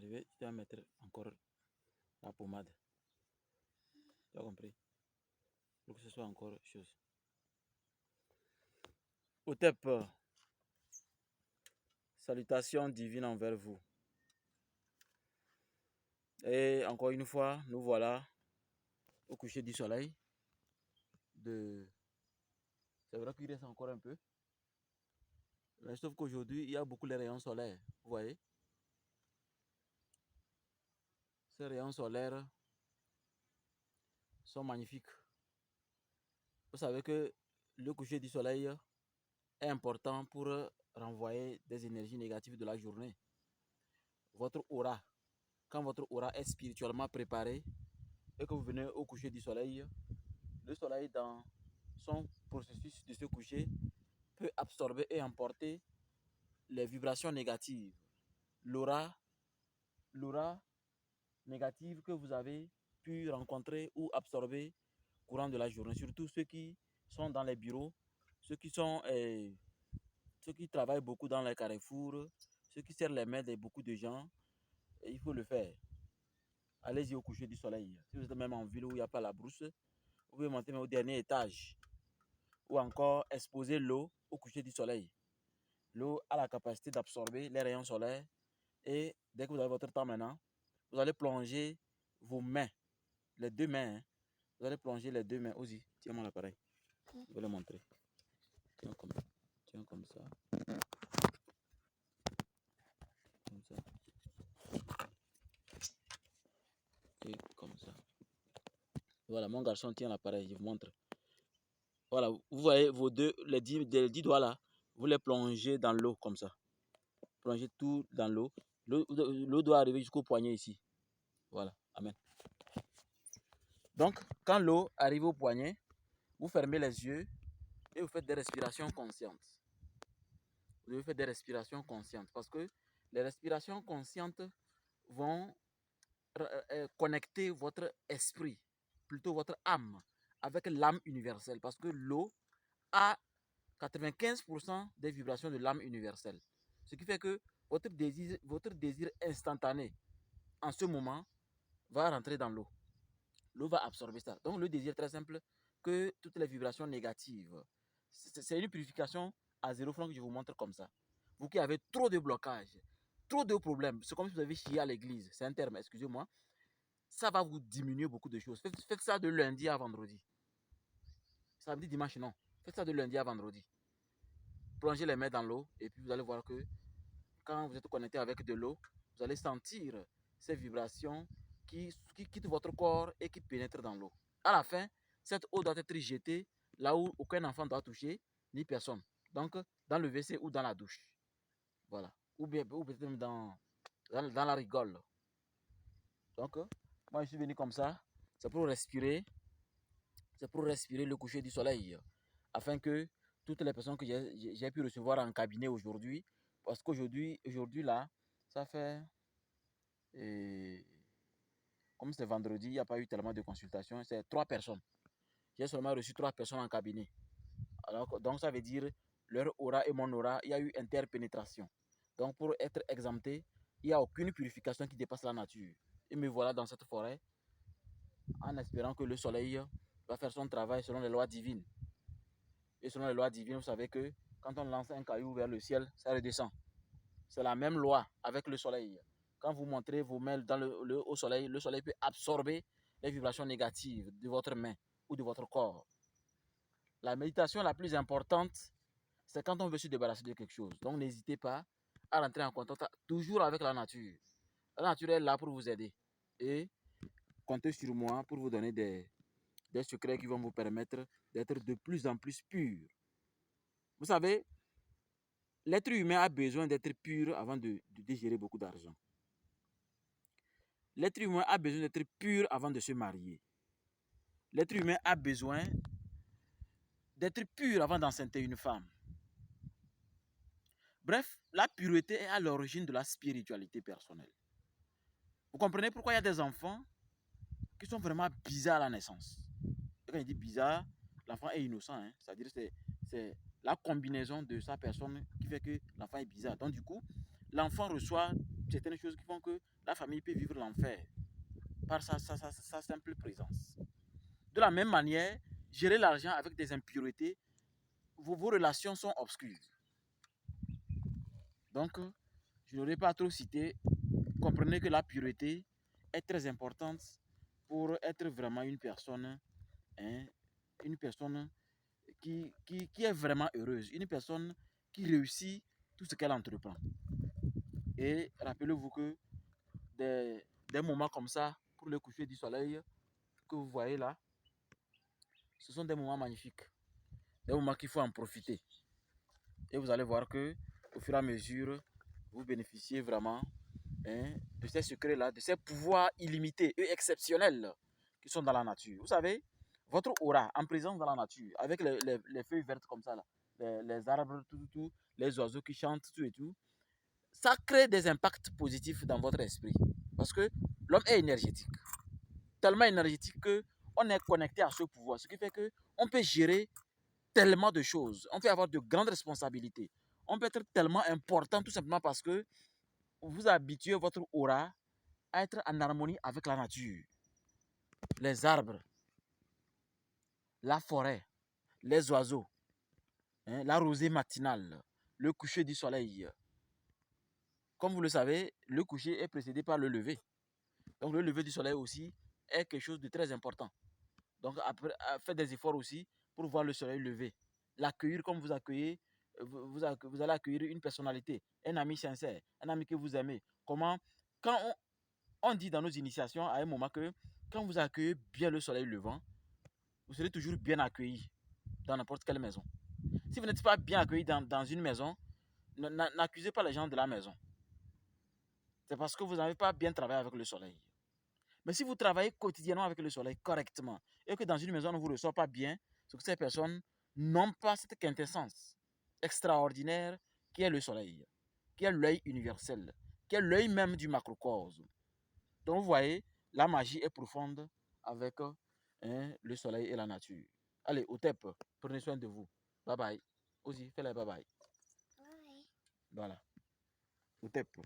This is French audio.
arriver, tu dois mettre encore la pommade. Tu as compris? Pour que ce soit encore chose. Otep, salutations divines envers vous. Et encore une fois, nous voilà au coucher du soleil. C'est vrai qu'il reste encore un peu. Mais sauf qu'aujourd'hui, il y a beaucoup de rayons solaires. Vous voyez? Ces rayons solaires sont magnifiques. Vous savez que le coucher du soleil est important pour renvoyer des énergies négatives de la journée. Votre aura, quand votre aura est spirituellement préparée et que vous venez au coucher du soleil, le soleil dans son processus de se coucher peut absorber et emporter les vibrations négatives. L'aura négative que vous avez pu rencontrer ou absorber courant de la journée, surtout ceux qui sont dans les bureaux, ceux qui travaillent beaucoup dans les carrefours, ceux qui serrent les mains de beaucoup de gens, il faut le faire. Allez-y au coucher du soleil. Si vous êtes même en ville où il n'y a pas la brousse, vous pouvez monter au dernier étage ou encore exposer l'eau au coucher du soleil. L'eau a la capacité d'absorber les rayons solaires et dès que vous avez votre temps maintenant, vous allez plonger vos mains, les deux mains. Hein. Vous allez plonger les deux mains. Aussi, tiens-moi l'appareil. Je vais le montrer. Tiens comme ça. Comme ça. Et comme ça. Voilà, mon garçon tient l'appareil, je vous montre. Voilà, vous voyez les 10 doigts là, vous les plongez dans l'eau comme ça. Plongez tout dans l'eau. L'eau doit arriver jusqu'au poignet ici. Voilà, amen. Donc, quand l'eau arrive au poignet, vous fermez les yeux et vous faites des respirations conscientes. Vous devez faire des respirations conscientes parce que les respirations conscientes vont connecter votre esprit, plutôt votre âme, avec l'âme universelle parce que l'eau a 95% des vibrations de l'âme universelle. Ce qui fait que votre désir instantané en ce moment va rentrer dans l'eau. L'eau va absorber ça. Donc le désir est très simple, que toutes les vibrations négatives, c'est une purification à 0 franc que je vous montre comme ça. Vous qui avez trop de blocages, trop de problèmes, c'est comme si vous avez chié à l'église, c'est un terme, excusez-moi, ça va vous diminuer beaucoup de choses. Faites ça de lundi à vendredi. Samedi, dimanche, non. Faites ça de lundi à vendredi. Plongez les mains dans l'eau et puis vous allez voir que quand vous êtes connecté avec de l'eau, vous allez sentir ces vibrations qui quittent votre corps et qui pénètrent dans l'eau. À la fin, cette eau doit être jetée là où aucun enfant doit toucher, ni personne. Donc, dans le WC ou dans la douche. Voilà. Ou peut-être même dans la rigole. Donc, moi, je suis venu comme ça. C'est pour respirer. C'est pour respirer le coucher du soleil. Afin que toutes les personnes que j'ai pu recevoir en cabinet aujourd'hui, parce qu'aujourd'hui, là, ça fait... comme c'est vendredi, il n'y a pas eu tellement de consultations. C'est 3 personnes. J'ai seulement reçu 3 personnes en cabinet. Alors, donc, ça veut dire leur aura et mon aura, il y a eu interpénétration. Donc, pour être exempté, il n'y a aucune purification qui dépasse la nature. Et me voilà dans cette forêt en espérant que le soleil va faire son travail selon les lois divines. Et selon les lois divines, vous savez que quand on lance un caillou vers le ciel, ça redescend. C'est la même loi avec le soleil. Quand vous montrez vos mains au soleil, le soleil peut absorber les vibrations négatives de votre main ou de votre corps. La méditation la plus importante, c'est quand on veut se débarrasser de quelque chose. Donc n'hésitez pas à rentrer en contact toujours avec la nature. La nature est là pour vous aider. Et comptez sur moi pour vous donner des secrets qui vont vous permettre d'être de plus en plus pur. Vous savez, l'être humain a besoin d'être pur avant de digérer beaucoup d'argent. L'être humain a besoin d'être pur avant de se marier. L'être humain a besoin d'être pur avant d'enceinter une femme. Bref, la pureté est à l'origine de la spiritualité personnelle. Vous comprenez pourquoi il y a des enfants qui sont vraiment bizarres à la naissance. Et quand je dis bizarre, l'enfant est innocent. Hein? C'est-à-dire que c'est la combinaison de sa personne qui fait que l'enfant est bizarre. Donc du coup, l'enfant reçoit certaines choses qui font que la famille peut vivre l'enfer par sa simple présence. De la même manière, gérer l'argent avec des impuretés, vos relations sont obscures. Donc, je n'aurais pas trop cité. Comprenez que la pureté est très importante pour être vraiment hein, une personne qui est vraiment heureuse, une personne qui réussit tout ce qu'elle entreprend. Et rappelez-vous que des moments comme ça, pour le coucher du soleil, que vous voyez là, ce sont des moments magnifiques, des moments qu'il faut en profiter. Et vous allez voir que au fur et à mesure, vous bénéficiez vraiment de ces secrets-là, de ces pouvoirs illimités et exceptionnels qui sont dans la nature. Vous savez, votre aura en présence dans la nature, avec les feuilles vertes comme ça, là, les arbres, tout, les oiseaux qui chantent, tout et tout, ça crée des impacts positifs dans votre esprit. Parce que l'homme est énergétique, tellement énergétique qu'on est connecté à ce pouvoir, ce qui fait qu'on peut gérer tellement de choses, on peut avoir de grandes responsabilités, on peut être tellement important tout simplement parce que vous habituez votre aura à être en harmonie avec la nature, les arbres, la forêt, les oiseaux, la rosée matinale, le coucher du soleil. Comme vous le savez, le coucher est précédé par le lever. Donc le lever du soleil aussi est quelque chose de très important. Donc après, faites des efforts aussi pour voir le soleil lever. L'accueillir comme vous accueillez, vous allez accueillir une personnalité, un ami sincère, un ami que vous aimez. Comment, quand on dit dans nos initiations à un moment que quand vous accueillez bien le soleil levant, vous serez toujours bien accueilli dans n'importe quelle maison. Si vous n'êtes pas bien accueilli dans une maison, n'accusez pas les gens de la maison. C'est parce que vous n'avez pas bien travaillé avec le soleil. Mais si vous travaillez quotidiennement avec le soleil correctement et que dans une maison on ne vous reçoit pas bien, c'est que ces personnes n'ont pas cette quintessence extraordinaire qui est le soleil, qui est l'œil universel, qui est l'œil même du macrocosme. Donc vous voyez, la magie est profonde avec le soleil et la nature. Allez, au TEP, prenez soin de vous. Bye bye. Aussi, fais-les bye bye. Bye. Voilà. Au TEP.